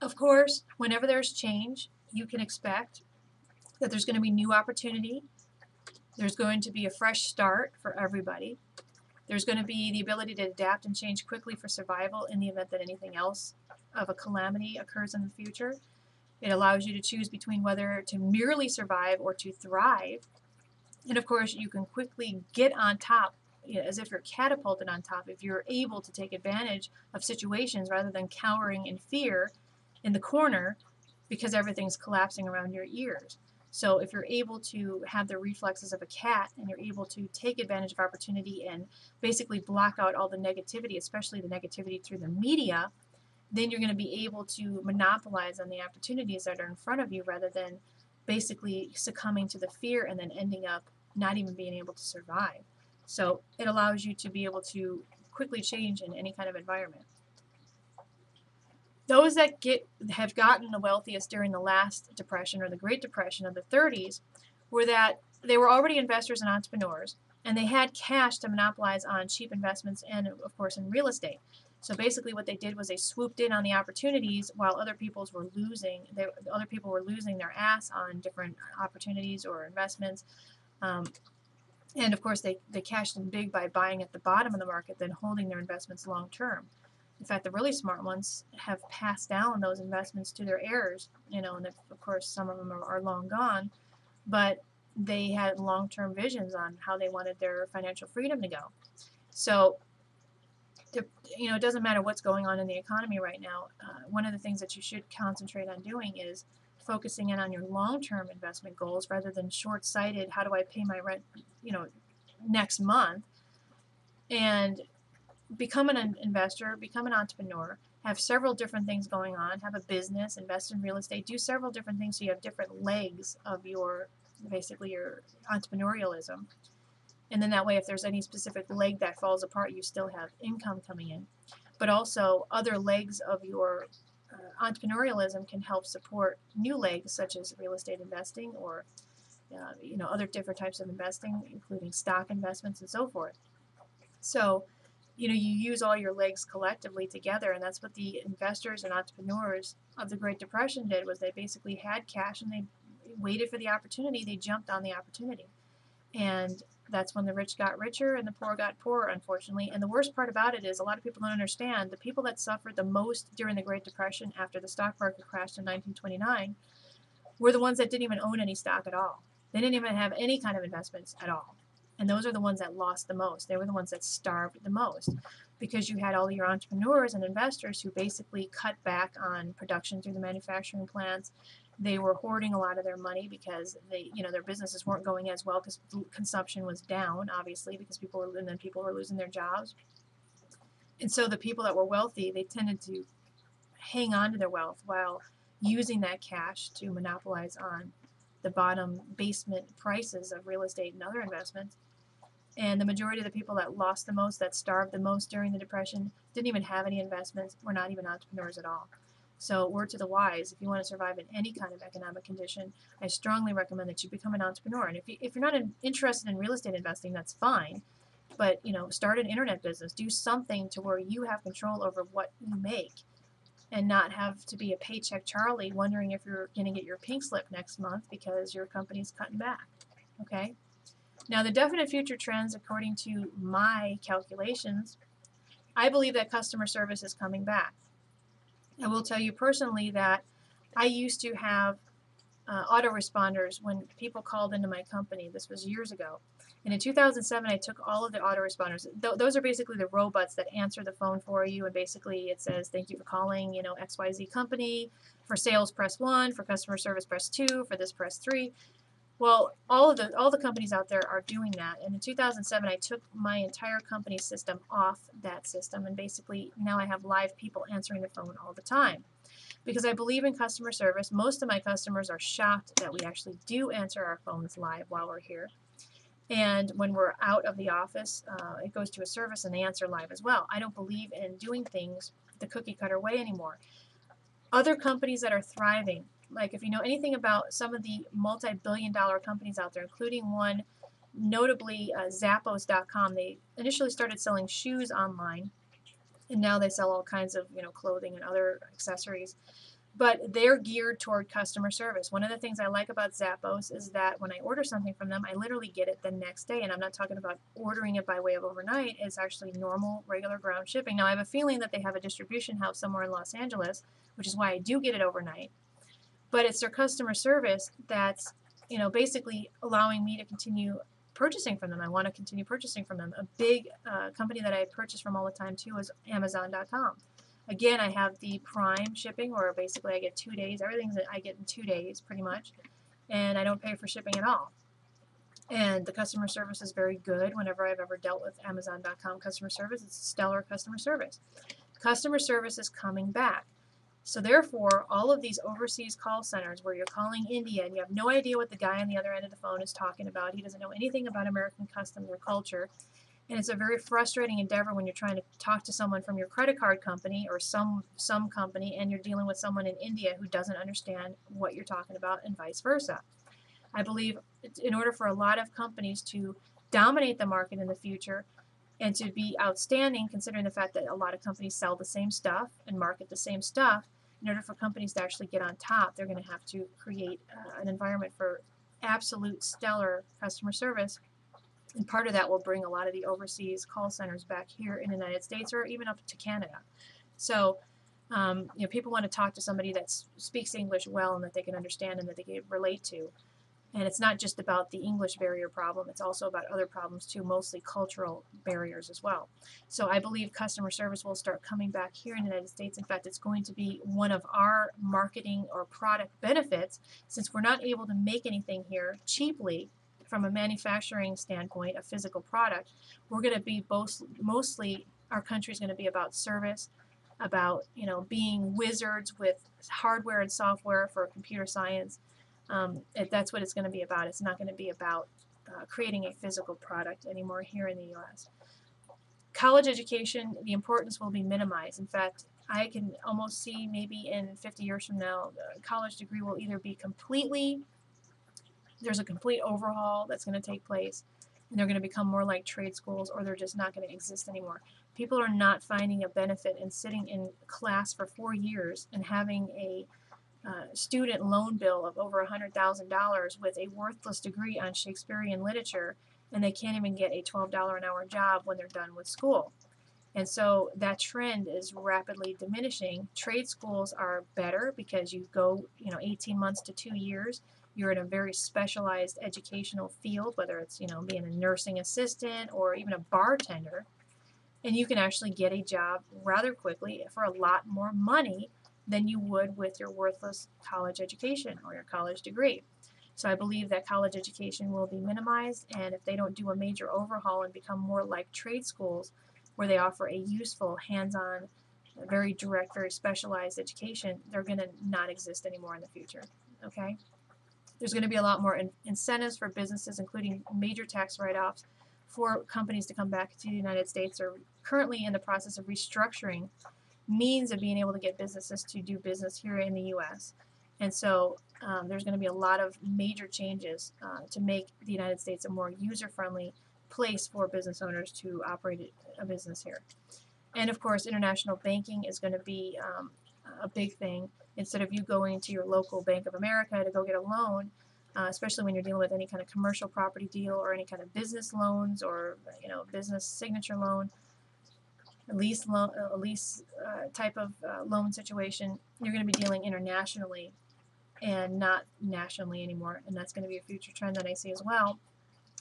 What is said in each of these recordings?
Of course, whenever there's change, you can expect that there's going to be new opportunity. There's going to be a fresh start for everybody. There's going to be the ability to adapt and change quickly for survival in the event that anything else of a calamity occurs in the future. It allows you to choose between whether to merely survive or to thrive. And of course, you can quickly get on top, as if you're catapulted on top, if you're able to take advantage of situations rather than cowering in fear in the corner because everything's collapsing around your ears. So if you're able to have the reflexes of a cat and you're able to take advantage of opportunity and basically block out all the negativity, especially the negativity through the media, then you're going to be able to monopolize on the opportunities that are in front of you rather than basically succumbing to the fear and then ending up not even being able to survive. So it allows you to be able to quickly change in any kind of environment. Those that have gotten the wealthiest during the last depression or the Great Depression of the 30s were that they were already investors and entrepreneurs, and they had cash to monopolize on cheap investments and, of course, in real estate. So basically, what they did was they swooped in on the opportunities while other people were losing. Other people were losing their ass on different opportunities or investments. And of course, they cashed in big by buying at the bottom of the market, then holding their investments long term. In fact, the really smart ones have passed down those investments to their heirs, and of course, some of them are long gone, but they had long-term visions on how they wanted their financial freedom to go. So, it doesn't matter what's going on in the economy right now. One of the things that you should concentrate on doing is focusing in on your long-term investment goals rather than short-sighted, how do I pay my rent, next month, and become an investor, become an entrepreneur, have several different things going on, have a business, invest in real estate, do several different things so you have different legs of your entrepreneurialism. And then that way, if there's any specific leg that falls apart, you still have income coming in. But also, other legs of your entrepreneurialism can help support new legs, such as real estate investing or other different types of investing, including stock investments and so forth. So you use all your legs collectively together, and that's what the investors and entrepreneurs of the Great Depression did. Was they basically had cash and they waited for the opportunity. They jumped on the opportunity, and that's when the rich got richer and the poor got poorer, unfortunately. And the worst part about it is a lot of people don't understand the people that suffered the most during the Great Depression after the stock market crashed in 1929 were the ones that didn't even own any stock at all. They didn't even have any kind of investments at all. And those are the ones that lost the most. They were the ones that starved the most, because you had all your entrepreneurs and investors who basically cut back on production through the manufacturing plants. They were hoarding a lot of their money because their businesses weren't going as well because consumption was down, obviously, because people were losing their jobs. And so the people that were wealthy, they tended to hang on to their wealth while using that cash to monopolize on the bottom basement prices of real estate and other investments. And the majority of the people that lost the most, that starved the most during the Depression, didn't even have any investments, were not even entrepreneurs at all. So word to the wise, if you want to survive in any kind of economic condition, I strongly recommend that you become an entrepreneur. And if you're not interested in real estate investing, that's fine. But, start an internet business. Do something to where you have control over what you make and not have to be a paycheck Charlie wondering if you're going to get your pink slip next month because your company's cutting back. Okay? Now, the definite future trends, according to my calculations, I believe that customer service is coming back. I will tell you personally that I used to have autoresponders when people called into my company. This was years ago. And in 2007, I took all of the autoresponders. Those are basically the robots that answer the phone for you. And basically it says, thank you for calling, XYZ company. For sales, press 1. For customer service, press 2. For this, press 3. Well, all the companies out there are doing that. And in 2007, I took my entire company system off that system. And basically now I have live people answering the phone all the time. Because I believe in customer service. Most of my customers are shocked that we actually do answer our phones live while we're here. And when we're out of the office, it goes to a service and they answer live as well. I don't believe in doing things the cookie cutter way anymore. Other companies that are thriving, like if you know anything about some of the multi-billion-dollar companies out there, including one, notably Zappos.com, they initially started selling shoes online, and now they sell all kinds of clothing and other accessories. but they're geared toward customer service. One of the things I like about Zappos is that when I order something from them, I literally get it the next day. And I'm not talking about ordering it by way of overnight. It's actually normal, regular ground shipping. Now, I have a feeling that they have a distribution house somewhere in Los Angeles, which is why I do get it overnight. But it's their customer service that's, basically allowing me to continue purchasing from them. I want to continue purchasing from them. A big company that I purchase from all the time too is Amazon.com. Again, I have the Prime shipping, where basically I get 2 days. Everything that I get in 2 days, pretty much, and I don't pay for shipping at all. And the customer service is very good. Whenever I've ever dealt with Amazon.com customer service, it's stellar customer service. Customer service is coming back. So therefore, all of these overseas call centers where you're calling India and you have no idea what the guy on the other end of the phone is talking about, he doesn't know anything about American customs or culture, and it's a very frustrating endeavor when you're trying to talk to someone from your credit card company or some company, and you're dealing with someone in India who doesn't understand what you're talking about, and vice versa. I believe in order for a lot of companies to dominate the market in the future and to be outstanding, considering the fact that a lot of companies sell the same stuff and market the same stuff, in order for companies to actually get on top, they're going to have to create an environment for absolute stellar customer service. And part of that will bring a lot of the overseas call centers back here in the United States, or even up to Canada. So, people want to talk to somebody that speaks English well and that they can understand and that they can relate to. And it's not just about the English barrier problem, it's also about other problems too, mostly cultural barriers as well. So I believe customer service will start coming back here in the United States. In fact, it's going to be one of our marketing or product benefits, since we're not able to make anything here cheaply from a manufacturing standpoint, a physical product. We're going to be mostly, our country is going to be about service, about being wizards with hardware and software for computer science. That's what it's going to be about. It's not going to be about creating a physical product anymore here in the U.S. College education, the importance will be minimized. In fact, I can almost see maybe in 50 years from now, the college degree will either be there's a complete overhaul that's going to take place, and they're going to become more like trade schools, or they're just not going to exist anymore. People are not finding a benefit in sitting in class for 4 years and having a student loan bill of over $100,000 with a worthless degree on Shakespearean literature, and they can't even get a $12 an hour job when they're done with school. And so that trend is rapidly diminishing. Trade schools are better because you go, 18 months to 2 years. You're in a very specialized educational field, whether it's, being a nursing assistant or even a bartender, and you can actually get a job rather quickly for a lot more money than you would with your worthless college education or your college degree. So I believe that college education will be minimized, and if they don't do a major overhaul and become more like trade schools, where they offer a useful, hands-on, very direct, very specialized education, they're going to not exist anymore in the future. Okay? There's going to be a lot more incentives for businesses, including major tax write-offs for companies to come back to the United States. They're currently in the process of restructuring means of being able to get businesses to do business here in the U.S. And so there's going to be a lot of major changes to make the United States a more user-friendly place for business owners to operate a business here. And of course, international banking is going to be a big thing. Instead of you going to your local Bank of America to go get a loan, especially when you're dealing with any kind of commercial property deal or any kind of business loans or business signature loan, a lease type of loan situation, you're going to be dealing internationally and not nationally anymore. And that's going to be a future trend that I see as well,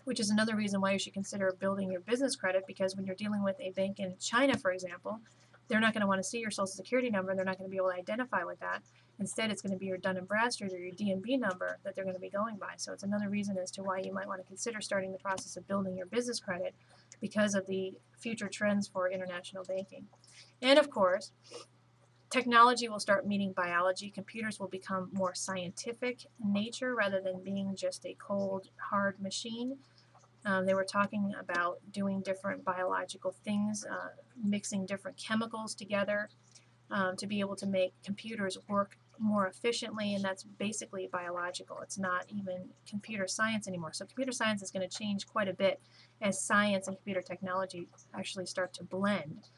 which is another reason why you should consider building your business credit, because when you're dealing with a bank in China, for example, they're not going to want to see your social security number. They're not going to be able to identify with that. Instead, it's going to be your Dun & Bradstreet or your DNB number that they're going to be going by. So it's another reason as to why you might want to consider starting the process of building your business credit, because of the future trends for international banking. And of course, technology will start meeting biology. Computers will become more scientific in nature rather than being just a cold, hard machine. They were talking about doing different biological things, mixing different chemicals together to be able to make computers work more efficiently, and that's basically biological. It's not even computer science anymore. So computer science is going to change quite a bit as science and computer technology actually start to blend.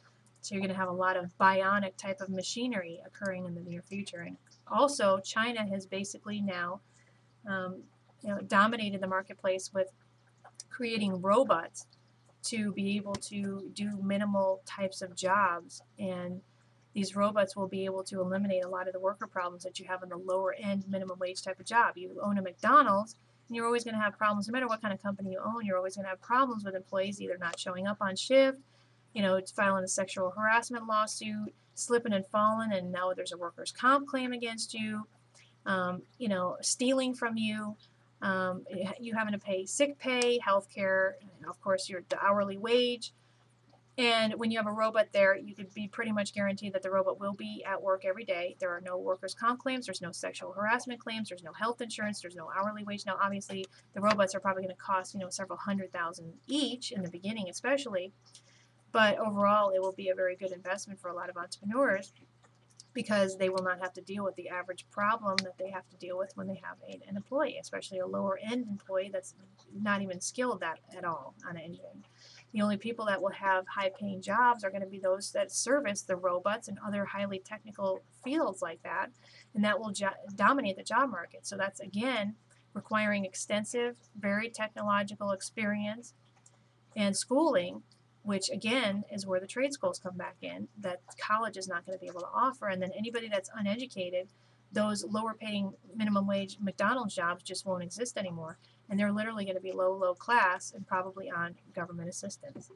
So you're going to have a lot of bionic type of machinery occurring in the near future. And also, China has basically now dominated the marketplace with creating robots to be able to do minimal types of jobs. And these robots will be able to eliminate a lot of the worker problems that you have in the lower end minimum wage type of job. You own a McDonald's, and you're always going to have problems, no matter what kind of company you own, you're always going to have problems with employees either not showing up on shift, filing a sexual harassment lawsuit, slipping and falling, and now there's a workers' comp claim against you, stealing from you, you having to pay sick pay, health care, and of course the hourly wage. And when you have a robot there, you could be pretty much guaranteed that the robot will be at work every day. There are no workers' comp claims, there's no sexual harassment claims, there's no health insurance, there's no hourly wage. Now, obviously, the robots are probably going to cost, several $100,000 each in the beginning, especially. But overall, it will be a very good investment for a lot of entrepreneurs because they will not have to deal with the average problem that they have to deal with when they have an employee, especially a lower end employee that's not even skilled at all on anything. The only people that will have high paying jobs are going to be those that service the robots and other highly technical fields like that, and that will dominate the job market. So that's again requiring extensive, very technological experience and schooling, which again is where the trade schools come back in, that college is not going to be able to offer. And then anybody that's uneducated, those lower paying minimum wage McDonald's jobs just won't exist anymore. And they're literally going to be low class and probably on government assistance.